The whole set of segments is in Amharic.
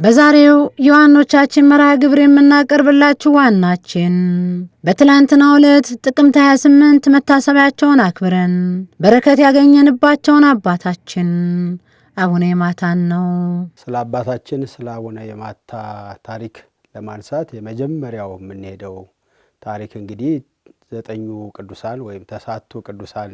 በዛሬው ዮሐንኖቻችን መርሃ ግብር የምናቀርብላችሁ ዋናችን በትላንትናው ዕለት ጥቅምት 28 መታሰቢያቸውን አክብረን በረከት ያገኘንባቸውን አባታችን አቡነ የማታን ነው። ስለ አባታችን ስለ አቡነ የማታ ታሪክ ለማንሳት የመጀመሪያው የምንሄደው ታሪክ እንግዲህ ዘጠኙ ቅዱሳን ወይም ተሳቱ ቅዱሳን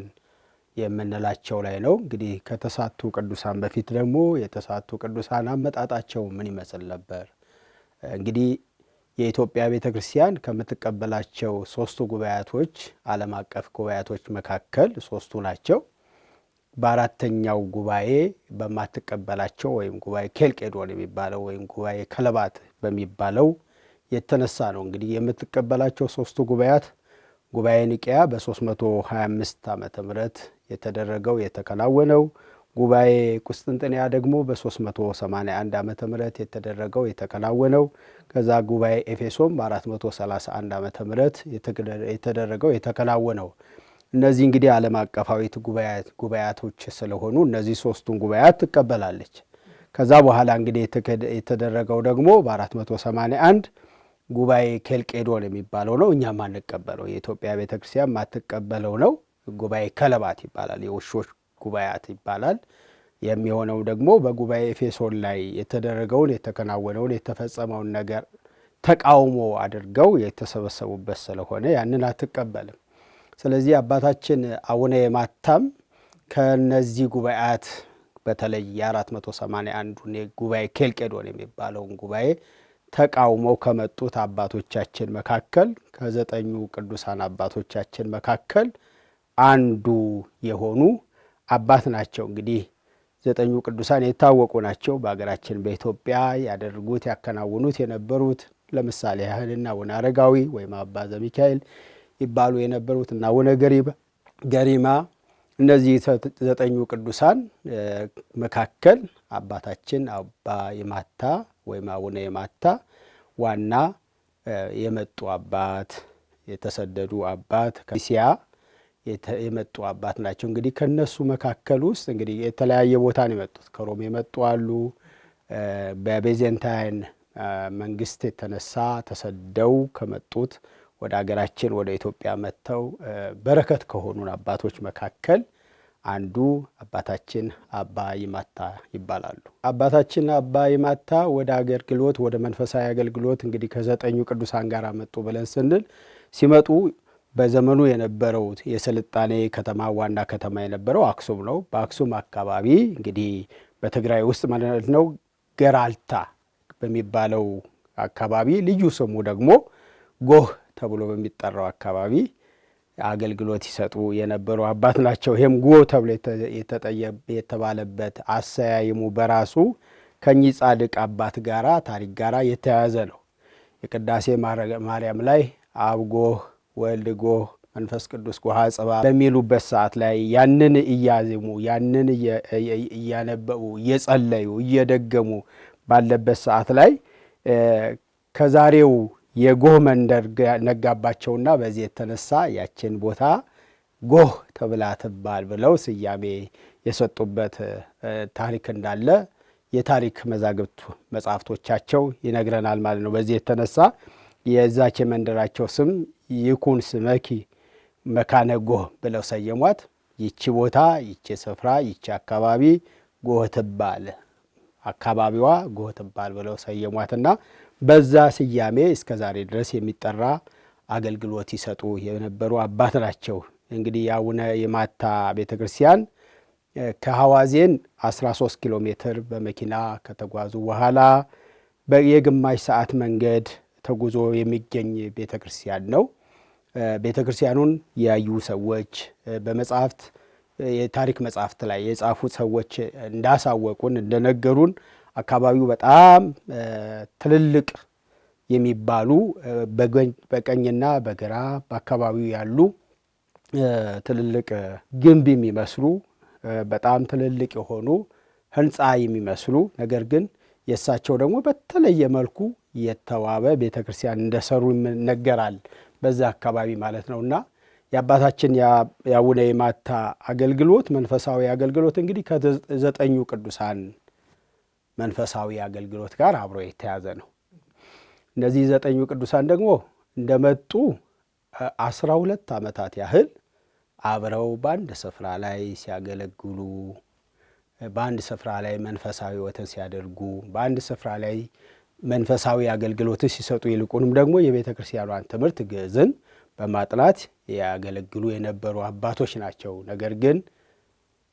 የምንላቸው ላይ ነው። እንግዲህ ከተሳቱ ቅዱሳን በፊት ደግሞ የተሳቱ ቅዱሳን አመጣጣቸው ምን ይመስል ነበር? እንግዲህ የኢትዮጵያ ቤተክርስቲያን ከምትቀበላቸው ሶስቱ ጉባኤያቶች ዓለም አቀፍ ጉባኤያቶች መካከል ሶስቱ ናቸው። በአራተኛው ጉባኤ በማትቀበላቸው ወይም ጉባኤ ኬልቄዶን የሚባለው ወይም ጉባኤ ከለባት በሚባለው የተነሳ ነው። እንግዲህ የምትቀበላቸው ሶስቱ ጉባኤያት ጉባኤ ኒቂያ በ325 ዓመተ ምህረት የተደረገው የተከናወነው፣ ጉባኤ ቁስጥንጥንያ ደግሞ በ381 ዓመተ ምህረት የተደረገው የተከናወነው፣ ከዛ ጉባኤ ኤፌሶን በ431 ዓመተ ምህረት የተደረገው የተከናወነው። እነዚህ እንግዲህ ዓለም አቀፋዊት ጉባኤያቶች ስለሆኑ እነዚህ ሶስቱን ጉባኤያት ትቀበላለች። ከዛ በኋላ እንግዲህ የተደረገው ደግሞ በ481 ጉባኤ ኬልቄዶን የሚባለው ነው። እኛ ማንቀበለው የኢትዮጵያ ቤተክርስቲያን ማትቀበለው ነው። ጉባኤ ከለባት ይባላል፣ የውሾች ጉባኤያት ይባላል። የሚሆነው ደግሞ በጉባኤ ኤፌሶን ላይ የተደረገውን የተከናወነውን የተፈጸመውን ነገር ተቃውሞ አድርገው የተሰበሰቡበት ስለሆነ ያንን አትቀበልም። ስለዚህ አባታችን አቡነ የማታም ከነዚህ ጉባኤያት በተለይ የ481ዱን ጉባኤ ኬልቄዶን የሚባለውን ጉባኤ ተቃውመው ከመጡት አባቶቻችን መካከል ከዘጠኙ ቅዱሳን አባቶቻችን መካከል አንዱ የሆኑ አባት ናቸው። እንግዲህ ዘጠኙ ቅዱሳን የታወቁ ናቸው። በአገራችን በኢትዮጵያ ያደርጉት ያከናውኑት የነበሩት ለምሳሌ ያህልና አቡነ አረጋዊ ወይም አባ ዘሚካኤል ይባሉ የነበሩት እና አቡነ ገሪማ እነዚህ ዘጠኙ ቅዱሳን መካከል አባታችን አባ የማታ ወይም አቡነ የማታ ዋና የመጡ አባት፣ የተሰደዱ አባት፣ ከእስያ የመጡ አባት ናቸው። እንግዲህ ከነሱ መካከል ውስጥ እንግዲህ የተለያየ ቦታ ነው የመጡት። ከሮም የመጡ አሉ። በቤዘንታይን መንግስት የተነሳ ተሰደው ከመጡት ወደ ሀገራችን ወደ ኢትዮጵያ መጥተው በረከት ከሆኑን አባቶች መካከል አንዱ አባታችን አባ ይማታ ይባላሉ። አባታችን አባ ይማታ ወደ አገልግሎት ወደ መንፈሳዊ አገልግሎት እንግዲህ ከዘጠኙ ቅዱሳን ጋር መጡ ብለን ስንል ሲመጡ በዘመኑ የነበረው የስልጣኔ ከተማ ዋና ከተማ የነበረው አክሱም ነው። በአክሱም አካባቢ እንግዲህ በትግራይ ውስጥ ማለት ነው ገራልታ በሚባለው አካባቢ ልዩ ስሙ ደግሞ ጎህ ተብሎ በሚጠራው አካባቢ አገልግሎት ይሰጡ የነበሩ አባት ናቸው። ይሄም ጎህ ተብሎ የተባለበት አሰያይሙ በራሱ ከኚህ ጻድቅ አባት ጋራ ታሪክ ጋራ የተያያዘ ነው። የቅዳሴ ማርያም ላይ አብ ጎህ ወልድ ጎህ መንፈስ ቅዱስ ጎሃ ጽባ በሚሉበት ሰዓት ላይ ያንን እያዜሙ ያንን እያነበቡ እየጸለዩ እየደገሙ ባለበት ሰዓት ላይ ከዛሬው የጎህ መንደር ነጋባቸውና በዚህ የተነሳ ያችን ቦታ ጎህ ተብላ ትባል ብለው ስያሜ የሰጡበት ታሪክ እንዳለ የታሪክ መጻሕፍቶቻቸው ይነግረናል ማለት ነው። በዚህ የተነሳ የዛች መንደራቸው ስም ይኩን ስመኪ መካነ ጎህ ብለው ሰየሟት። ይቺ ቦታ ይቺ ስፍራ ይቺ አካባቢ ጎህ ትባል፣ አካባቢዋ ጎህ ትባል ብለው ሰየሟትና በዛ ስያሜ እስከ ዛሬ ድረስ የሚጠራ አገልግሎት ይሰጡ የነበሩ አባት ናቸው። እንግዲህ የአቡነ የማታ ቤተክርስቲያን ከሐዋዜን 13 ኪሎ ሜትር በመኪና ከተጓዙ በኋላ የግማሽ ሰዓት መንገድ ተጉዞ የሚገኝ ቤተክርስቲያን ነው። ቤተክርስቲያኑን ያዩ ሰዎች በመጻሕፍት የታሪክ መጻሕፍት ላይ የጻፉ ሰዎች እንዳሳወቁን እንደነገሩን አካባቢው በጣም ትልልቅ የሚባሉ በቀኝና በግራ በአካባቢው ያሉ ትልልቅ ግንብ የሚመስሉ በጣም ትልልቅ የሆኑ ህንፃ የሚመስሉ ነገር ግን የእሳቸው ደግሞ በተለየ መልኩ የተዋበ ቤተክርስቲያን እንደሰሩ ይነገራል። በዛ አካባቢ ማለት ነውና የአባታችን የአቡነ የማታ አገልግሎት መንፈሳዊ አገልግሎት እንግዲህ ከዘጠኙ ቅዱሳን መንፈሳዊ አገልግሎት ጋር አብሮ የተያዘ ነው። እነዚህ 9 ቅዱሳን ደግሞ እንደመጡ 12 ዓመታት ያህል አብረው በአንድ ስፍራ ላይ ሲያገለግሉ፣ በአንድ ስፍራ ላይ መንፈሳዊ ሕይወትን ሲያደርጉ፣ በአንድ ስፍራ ላይ መንፈሳዊ አገልግሎትን ሲሰጡ፣ ይልቁንም ደግሞ የቤተ ክርስቲያኗን ትምህርት ግዕዝን በማጥናት ያገለግሉ የነበሩ አባቶች ናቸው። ነገር ግን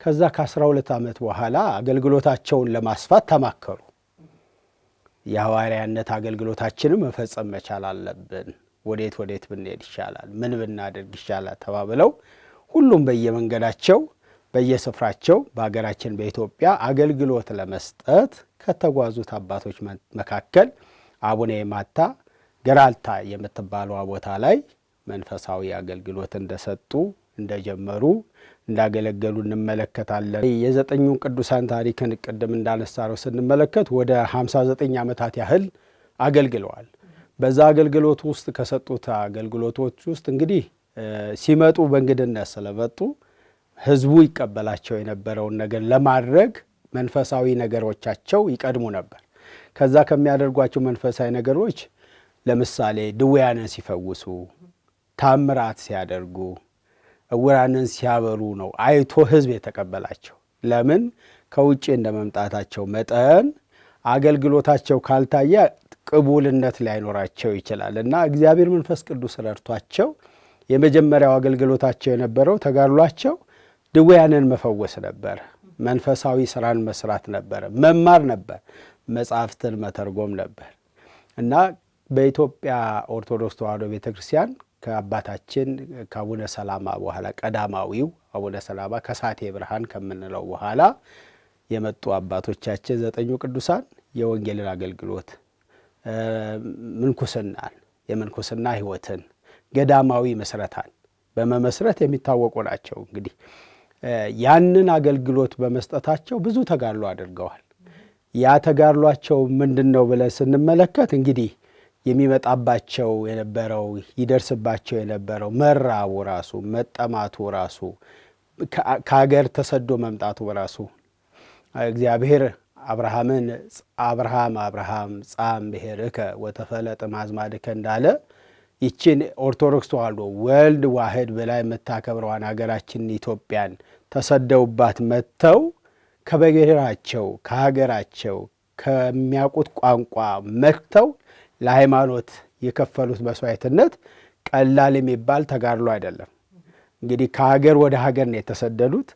ከዛ ከ12 ዓመት በኋላ አገልግሎታቸውን ለማስፋት ተማከሩ። የሐዋርያነት አገልግሎታችንን መፈጸም መቻል አለብን፣ ወዴት ብንሄድ ይሻላል፣ ምን ብናደርግ ይሻላል ተባብለው ሁሉም በየመንገዳቸው በየስፍራቸው በሀገራችን በኢትዮጵያ አገልግሎት ለመስጠት ከተጓዙት አባቶች መካከል አቡነ የማታ ገራልታ የምትባለው ቦታ ላይ መንፈሳዊ አገልግሎት እንደሰጡ እንደጀመሩ እንዳገለገሉ እንመለከታለን። የ9 ቅዱሳን ታሪክን ቅድም እንዳነሳነው ስንመለከት ወደ 59 ዓመታት ያህል አገልግለዋል። በዛ አገልግሎት ውስጥ ከሰጡት አገልግሎቶች ውስጥ እንግዲህ ሲመጡ በእንግድነት ስለመጡ ሕዝቡ ይቀበላቸው የነበረውን ነገር ለማድረግ መንፈሳዊ ነገሮቻቸው ይቀድሙ ነበር። ከዛ ከሚያደርጓቸው መንፈሳዊ ነገሮች ለምሳሌ ድውያንን ሲፈውሱ፣ ታምራት ሲያደርጉ፣ ዕውራንን ሲያበሩ ነው አይቶ ሕዝብ የተቀበላቸው። ለምን? ከውጭ እንደመምጣታቸው መጠን አገልግሎታቸው ካልታየ ቅቡልነት ላይኖራቸው ይችላል እና እግዚአብሔር መንፈስ ቅዱስ ረድቷቸው የመጀመሪያው አገልግሎታቸው የነበረው ተጋድሏቸው ድውያንን መፈወስ ነበር። መንፈሳዊ ስራን መስራት ነበር፣ መማር ነበር፣ መጻሕፍትን መተርጎም ነበር እና በኢትዮጵያ ኦርቶዶክስ ተዋሕዶ ቤተክርስቲያን ከአባታችን ከአቡነ ሰላማ በኋላ ቀዳማዊው አቡነ ሰላማ ከሳቴ ብርሃን ከምንለው በኋላ የመጡ አባቶቻችን 9 ቅዱሳን የወንጌልን አገልግሎት፣ ምንኩስናን፣ የምንኩስና ሕይወትን፣ ገዳማዊ መስረታን በመመስረት የሚታወቁ ናቸው። እንግዲህ ያንን አገልግሎት በመስጠታቸው ብዙ ተጋድሎ አድርገዋል። ያ ተጋድሏቸው ምንድነው ብለን ስንመለከት እንግዲህ የሚመጣባቸው የነበረው ይደርስባቸው የነበረው መራቡ ራሱ፣ መጠማቱ ራሱ፣ ከሀገር ተሰዶ መምጣቱ ራሱ እግዚአብሔር አብርሃም ጻም ብሔርከ ወተፈለጥ ማዝማድከ እንዳለ ይችን ኦርቶዶክስ ተዋሕዶ ወልድ ዋህድ ብላ የምታከብረዋን ሀገራችን ኢትዮጵያን ተሰደውባት መጥተው ከብሔራቸው ከሀገራቸው ከሚያውቁት ቋንቋ መጥተው ለሃይማኖት የከፈሉት መስዋዕትነት ቀላል የሚባል ተጋድሎ አይደለም። እንግዲህ ከሀገር ወደ ሀገር ነው የተሰደዱት።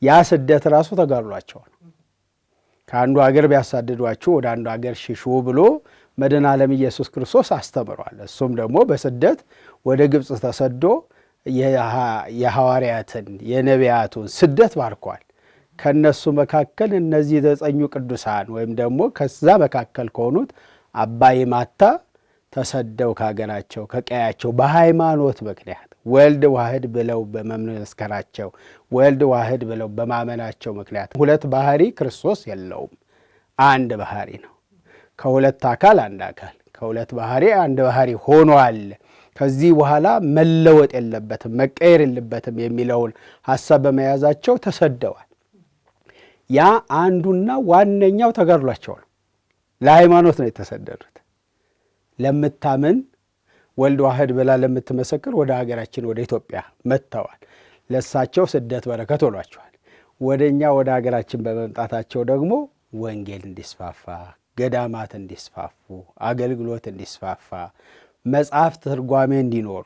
ያ ስደት ራሱ ተጋድሏቸው ነው። ከአንዱ ሀገር ቢያሳድዷችሁ ወደ አንዱ ሀገር ሽሹ ብሎ መድኃኔ ዓለም ኢየሱስ ክርስቶስ አስተምሯል። እሱም ደግሞ በስደት ወደ ግብፅ ተሰዶ የሐዋርያትን የነቢያቱን ስደት ባርኳል። ከነሱ መካከል እነዚህ 9 ቅዱሳን ወይም ደግሞ ከዛ መካከል ከሆኑት አባ የማታ ተሰደው ከሀገራቸው ከቀያቸው በሃይማኖት ምክንያት ወልድ ዋህድ ብለው በመመስከራቸው ወልድ ዋህድ ብለው በማመናቸው ምክንያት 2 ባህሪ ክርስቶስ የለውም፣ አንድ ባህሪ ነው። ከሁለት አካል አንድ አካል፣ ከሁለት ባህሪ አንድ ባህሪ ሆኗል። ከዚህ በኋላ መለወጥ የለበትም መቀየር የለበትም የሚለውን ሐሳብ በመያዛቸው ተሰደዋል። ያ አንዱና ዋነኛው ተጋድሏቸው ነው። ለሃይማኖት ነው የተሰደዱት። ለምታምን ወልድ ዋህድ ብላ ለምትመሰክር ወደ ሀገራችን ወደ ኢትዮጵያ መጥተዋል። ለሳቸው ስደት በረከት ሆኗቸዋል። ወደኛ ወደ ሀገራችን በመምጣታቸው ደግሞ ወንጌል እንዲስፋፋ፣ ገዳማት እንዲስፋፉ፣ አገልግሎት እንዲስፋፋ፣ መጽሐፍት ትርጓሜ እንዲኖሩ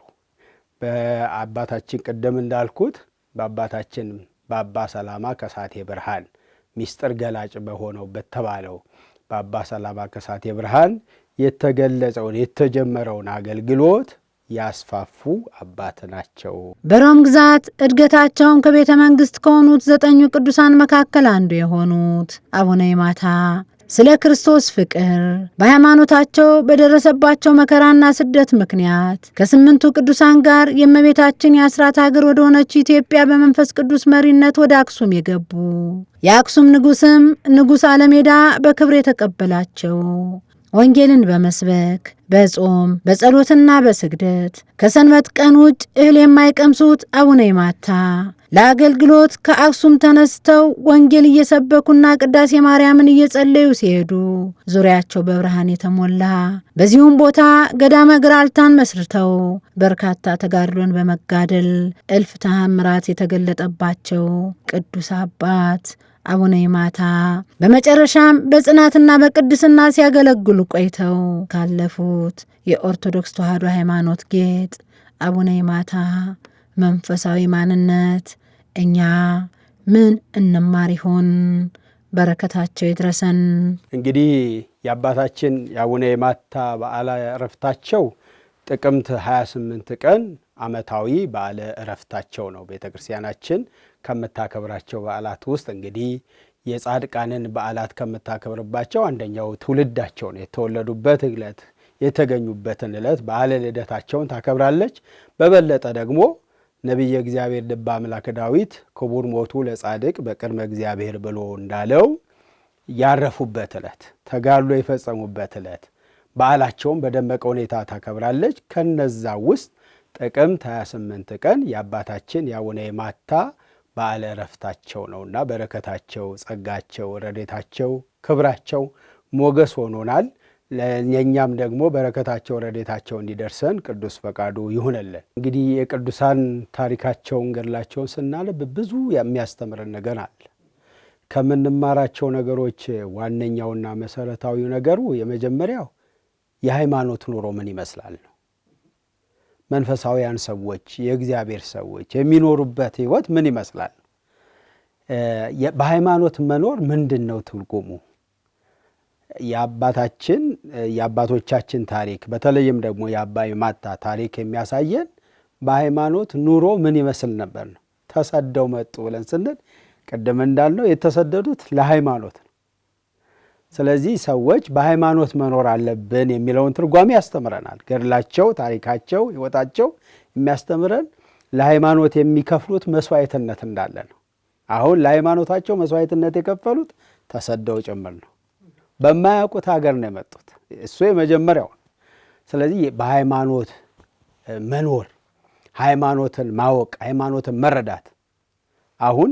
በአባታችን ቅድም እንዳልኩት በአባታችን በአባ ሰላማ ከሳቴ ብርሃን ሚስጥር ገላጭ በሆነው በተባለው በአባ ሰላማ ከሳቴ ብርሃን የተገለጸውን የተጀመረውን አገልግሎት ያስፋፉ አባት ናቸው። በሮም ግዛት እድገታቸውን ከቤተ መንግስት ከሆኑት 9 ቅዱሳን መካከል አንዱ የሆኑት አቡነ የማታ ስለ ክርስቶስ ፍቅር በሃይማኖታቸው በደረሰባቸው መከራና ስደት ምክንያት ከ8ቱ ቅዱሳን ጋር የእመቤታችን የአስራት ሀገር ወደ ሆነች ኢትዮጵያ በመንፈስ ቅዱስ መሪነት ወደ አክሱም የገቡ የአክሱም ንጉሥም ንጉሥ አለሜዳ በክብር የተቀበላቸው ወንጌልን በመስበክ በጾም በጸሎትና በስግደት ከሰንበት ቀን ውጭ እህል የማይቀምሱት አቡነ የማታ ለአገልግሎት ከአክሱም ተነስተው ወንጌል እየሰበኩና ቅዳሴ ማርያምን እየጸለዩ ሲሄዱ ዙሪያቸው በብርሃን የተሞላ በዚሁም ቦታ ገዳመ ግራልታን መስርተው በርካታ ተጋድሎን በመጋደል እልፍ ተአምራት የተገለጠባቸው ቅዱስ አባት አቡነ ይማታ በመጨረሻም በጽናትና በቅድስና ሲያገለግሉ ቆይተው ካለፉት የኦርቶዶክስ ተዋሕዶ ሃይማኖት ጌጥ አቡነ ይማታ መንፈሳዊ ማንነት እኛ ምን እንማር ይሆን? በረከታቸው ይድረሰን። እንግዲህ የአባታችን የአቡነ ይማታ በዓለ ዕረፍታቸው ጥቅምት 28 ቀን ዓመታዊ በዓለ ዕረፍታቸው ነው። ቤተ ክርስቲያናችን ከምታከብራቸው በዓላት ውስጥ እንግዲህ የጻድቃንን በዓላት ከምታከብርባቸው አንደኛው ትውልዳቸው ነው። የተወለዱበት ዕለት የተገኙበትን ዕለት በዓለ ልደታቸውን ታከብራለች። በበለጠ ደግሞ ነቢየ እግዚአብሔር ልበ አምላክ ዳዊት ክቡር ሞቱ ለጻድቅ በቅድመ እግዚአብሔር ብሎ እንዳለው ያረፉበት ዕለት፣ ተጋድሎ የፈጸሙበት ዕለት በዓላቸውን በደመቀ ሁኔታ ታከብራለች። ከነዛ ውስጥ ጥቅምት 28 ቀን የአባታችን የአቡነ ይማታ በዓለ ዕረፍታቸው ነውና በረከታቸው፣ ጸጋቸው፣ ረድኤታቸው፣ ክብራቸው ሞገስ ሆኖናል። ለእኛም ደግሞ በረከታቸው ረድኤታቸው እንዲደርሰን ቅዱስ ፈቃዱ ይሁንልን። እንግዲህ የቅዱሳን ታሪካቸውን ገድላቸውን ስናነብ ብዙ የሚያስተምረን ነገር አለ። ከምንማራቸው ነገሮች ዋነኛውና መሰረታዊው ነገሩ የመጀመሪያው የሃይማኖት ኑሮ ምን ይመስላል ነው። መንፈሳዊያን ሰዎች የእግዚአብሔር ሰዎች የሚኖሩበት ሕይወት ምን ይመስላል? በሃይማኖት መኖር ምንድን ነው ትርጉሙ? የአባቶቻችን ታሪክ በተለይም ደግሞ የአባ ይማታ ታሪክ የሚያሳየን በሃይማኖት ኑሮ ምን ይመስል ነበር ነው። ተሰደው መጡ ብለን ስንል ቅድም እንዳልነው የተሰደዱት ለሃይማኖት ነው። ስለዚህ ሰዎች በሃይማኖት መኖር አለብን የሚለውን ትርጓሜ ያስተምረናል። ገድላቸው፣ ታሪካቸው፣ ሕይወታቸው የሚያስተምረን ለሃይማኖት የሚከፍሉት መስዋዕትነት እንዳለ ነው። አሁን ለሃይማኖታቸው መስዋዕትነት የከፈሉት ተሰደው ጭምር ነው። በማያውቁት ሀገር ነው የመጡት። እሱ የመጀመሪያው። ስለዚህ በሃይማኖት መኖር፣ ሃይማኖትን ማወቅ፣ ሃይማኖትን መረዳት አሁን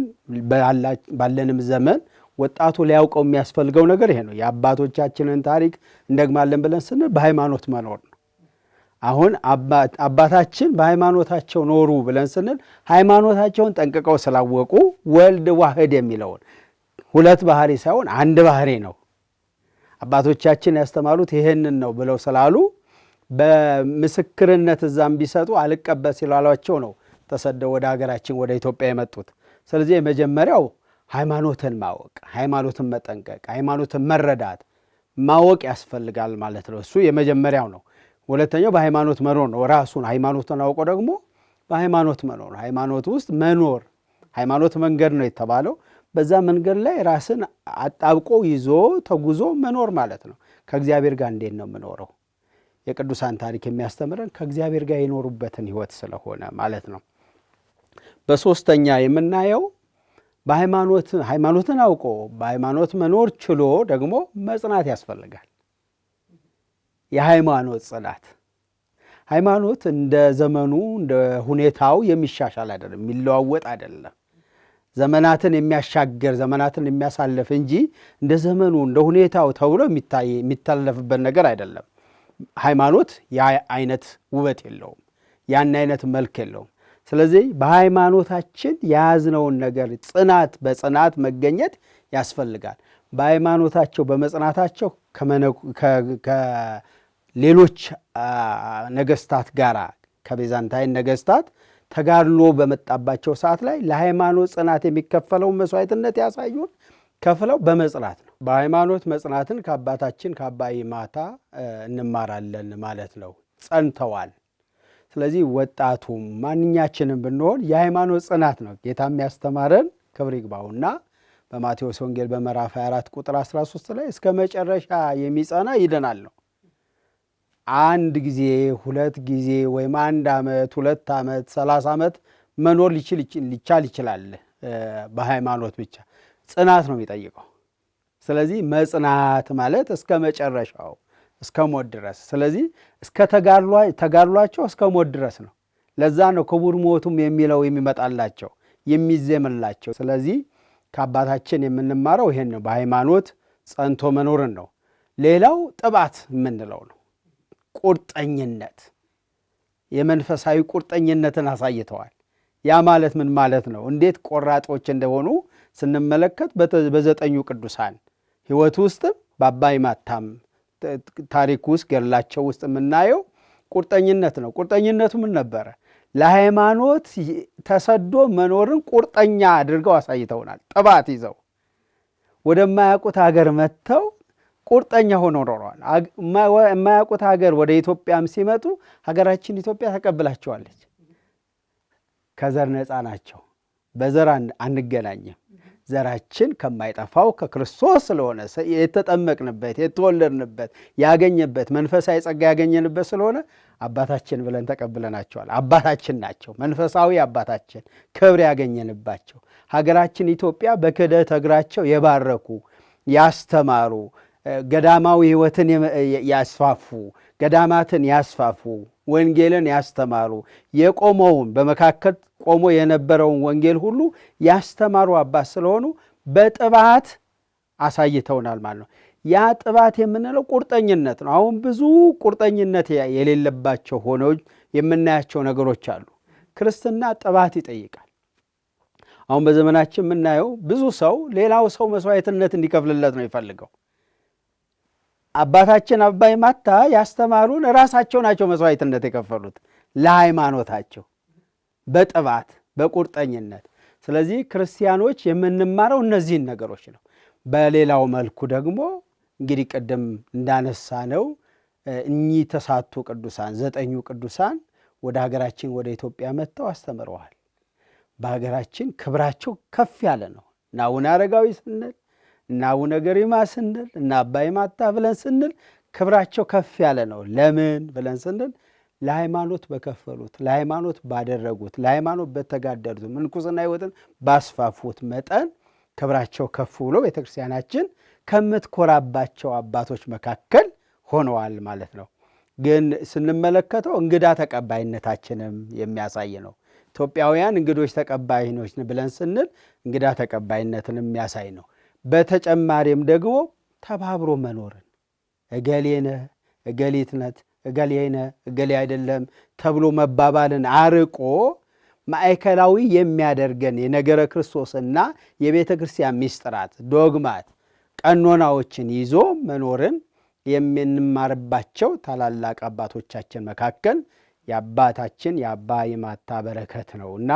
ባለንም ዘመን ወጣቱ ሊያውቀው የሚያስፈልገው ነገር ይሄ ነው። የአባቶቻችንን ታሪክ እንደግማለን ብለን ስንል በሃይማኖት መኖር ነው። አሁን አባታችን በሃይማኖታቸው ኖሩ ብለን ስንል ሃይማኖታቸውን ጠንቅቀው ስላወቁ ወልድ ዋህድ የሚለውን ሁለት ባህሪ ሳይሆን አንድ ባህሪ ነው አባቶቻችን ያስተማሩት ይሄንን ነው ብለው ስላሉ በምስክርነት እዛም ቢሰጡ አልቀበል ሲላሏቸው ነው ተሰደው ወደ ሀገራችን ወደ ኢትዮጵያ የመጡት። ስለዚህ የመጀመሪያው ሃይማኖትን ማወቅ፣ ሃይማኖትን መጠንቀቅ፣ ሃይማኖትን መረዳት ማወቅ ያስፈልጋል ማለት ነው። እሱ የመጀመሪያው ነው። ሁለተኛው በሃይማኖት መኖር ነው። ራሱን ሃይማኖትን አውቆ ደግሞ በሃይማኖት መኖር፣ ሃይማኖት ውስጥ መኖር። ሃይማኖት መንገድ ነው የተባለው በዛ መንገድ ላይ ራስን አጣብቆ ይዞ ተጉዞ መኖር ማለት ነው። ከእግዚአብሔር ጋር እንዴት ነው የምኖረው? የቅዱሳን ታሪክ የሚያስተምረን ከእግዚአብሔር ጋር የኖሩበትን ሕይወት ስለሆነ ማለት ነው። በሶስተኛ የምናየው ሃይማኖትን አውቆ በሃይማኖት መኖር ችሎ ደግሞ መጽናት ያስፈልጋል። የሃይማኖት ጽናት። ሃይማኖት እንደ ዘመኑ እንደ ሁኔታው የሚሻሻል አይደለም፣ የሚለዋወጥ አይደለም። ዘመናትን የሚያሻገር ዘመናትን የሚያሳልፍ እንጂ እንደ ዘመኑ እንደ ሁኔታው ተብሎ የሚታለፍበት ነገር አይደለም። ሃይማኖት ያ አይነት ውበት የለውም፣ ያን አይነት መልክ የለውም። ስለዚህ በሃይማኖታችን የያዝነውን ነገር በጽናት መገኘት ያስፈልጋል። በሃይማኖታቸው በመጽናታቸው ከሌሎች ነገስታት ጋር ከቤዛንታይን ነገስታት ተጋድሎ በመጣባቸው ሰዓት ላይ ለሃይማኖት ጽናት የሚከፈለውን መስዋዕትነት ያሳዩን ከፍለው በመጽናት ነው። በሃይማኖት መጽናትን ከአባታችን ከአባ ይማታ እንማራለን ማለት ነው። ጸንተዋል። ስለዚህ ወጣቱም ማንኛችንም ብንሆን የሃይማኖት ጽናት ነው ጌታ የሚያስተማረን። ክብር ይግባውና በማቴዎስ ወንጌል በምዕራፍ 24 ቁጥር 13 ላይ እስከ መጨረሻ የሚጸና ይድናል ነው። አንድ ጊዜ ሁለት ጊዜ ወይም 1 ዓመት 2 ዓመት 30 ዓመት መኖር ሊቻል ይችላል። በሃይማኖት ብቻ ጽናት ነው የሚጠይቀው። ስለዚህ መጽናት ማለት እስከ መጨረሻው እስከ ሞት ድረስ። ስለዚህ እስከ ተጋድሏቸው እስከ ሞት ድረስ ነው። ለዛ ነው ክቡር ሞቱም የሚለው የሚመጣላቸው የሚዘመላቸው። ስለዚህ ከአባታችን የምንማረው ይሄን ነው፣ በሃይማኖት ጸንቶ መኖርን ነው። ሌላው ጥባት የምንለው ነው፣ ቁርጠኝነት፣ የመንፈሳዊ ቁርጠኝነትን አሳይተዋል። ያ ማለት ምን ማለት ነው? እንዴት ቆራጦች እንደሆኑ ስንመለከት በዘጠኙ ቅዱሳን ሕይወት ውስጥም በአባ ይማታም ታሪክ ውስጥ ገድላቸው ውስጥ የምናየው ቁርጠኝነት ነው። ቁርጠኝነቱ ምን ነበረ? ለሃይማኖት ተሰዶ መኖርን ቁርጠኛ አድርገው አሳይተውናል። ጥባት ይዘው ወደማያውቁት ሀገር መጥተው ቁርጠኛ ሆነው ኖረዋል። የማያውቁት ሀገር ወደ ኢትዮጵያም ሲመጡ ሀገራችን ኢትዮጵያ ተቀብላቸዋለች። ከዘር ነፃ ናቸው። በዘር አንገናኝም። ዘራችን ከማይጠፋው ከክርስቶስ ስለሆነ የተጠመቅንበት የተወለድንበት ያገኘበት መንፈሳዊ ጸጋ ያገኘንበት ስለሆነ አባታችን ብለን ተቀብለናቸዋል። አባታችን ናቸው። መንፈሳዊ አባታችን ክብር ያገኘንባቸው ሀገራችን ኢትዮጵያ በክህደት እግራቸው የባረኩ ያስተማሩ፣ ገዳማዊ ሕይወትን ያስፋፉ፣ ገዳማትን ያስፋፉ፣ ወንጌልን ያስተማሩ፣ የቆመውን በመካከል ቆሞ የነበረውን ወንጌል ሁሉ ያስተማሩ አባት ስለሆኑ በጥባት አሳይተውናል ማለት ነው። ያ ጥባት የምንለው ቁርጠኝነት ነው። አሁን ብዙ ቁርጠኝነት የሌለባቸው ሆነው የምናያቸው ነገሮች አሉ። ክርስትና ጥባት ይጠይቃል። አሁን በዘመናችን የምናየው ብዙ ሰው ሌላው ሰው መስዋዕትነት እንዲከፍልለት ነው ይፈልገው። አባታችን አባ ይማታ ያስተማሩን ራሳቸው ናቸው መስዋዕትነት የከፈሉት ለሃይማኖታቸው በጥባት በቁርጠኝነት። ስለዚህ ክርስቲያኖች የምንማረው እነዚህን ነገሮች ነው። በሌላው መልኩ ደግሞ እንግዲህ ቅድም እንዳነሳ ነው እኚህ ተሳቱ ቅዱሳን ዘጠኙ ቅዱሳን ወደ ሀገራችን ወደ ኢትዮጵያ መጥተው አስተምረዋል። በሀገራችን ክብራቸው ከፍ ያለ ነው። እና አቡነ አረጋዊ ስንል እና አቡነ ገሪማ ስንል እና አባ ይማታ ብለን ስንል ክብራቸው ከፍ ያለ ነው። ለምን ብለን ስንል ለሃይማኖት በከፈሉት፣ ለሃይማኖት ባደረጉት፣ ለሃይማኖት በተጋደሉት፣ ምንኩስና ሕይወትን ባስፋፉት መጠን ክብራቸው ከፍ ብሎ ቤተክርስቲያናችን ከምትኮራባቸው አባቶች መካከል ሆነዋል ማለት ነው። ግን ስንመለከተው እንግዳ ተቀባይነታችንም የሚያሳይ ነው። ኢትዮጵያውያን እንግዶች ተቀባይኖች ብለን ስንል እንግዳ ተቀባይነትን የሚያሳይ ነው። በተጨማሪም ደግሞ ተባብሮ መኖርን እገሌነ እገሊትነት እገሌነ እገሌ አይደለም ተብሎ መባባልን አርቆ ማዕከላዊ የሚያደርገን የነገረ ክርስቶስና የቤተ ክርስቲያን ምስጢራት፣ ዶግማት፣ ቀኖናዎችን ይዞ መኖርን የምንማርባቸው ታላላቅ አባቶቻችን መካከል የአባታችን የአባ ይማታ በረከት ነውና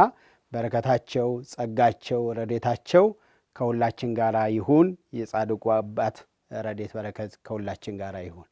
በረከታቸው፣ ጸጋቸው፣ ረዴታቸው ከሁላችን ጋር ይሁን። የጻድቁ አባት ረዴት በረከት ከሁላችን ጋር ይሁን።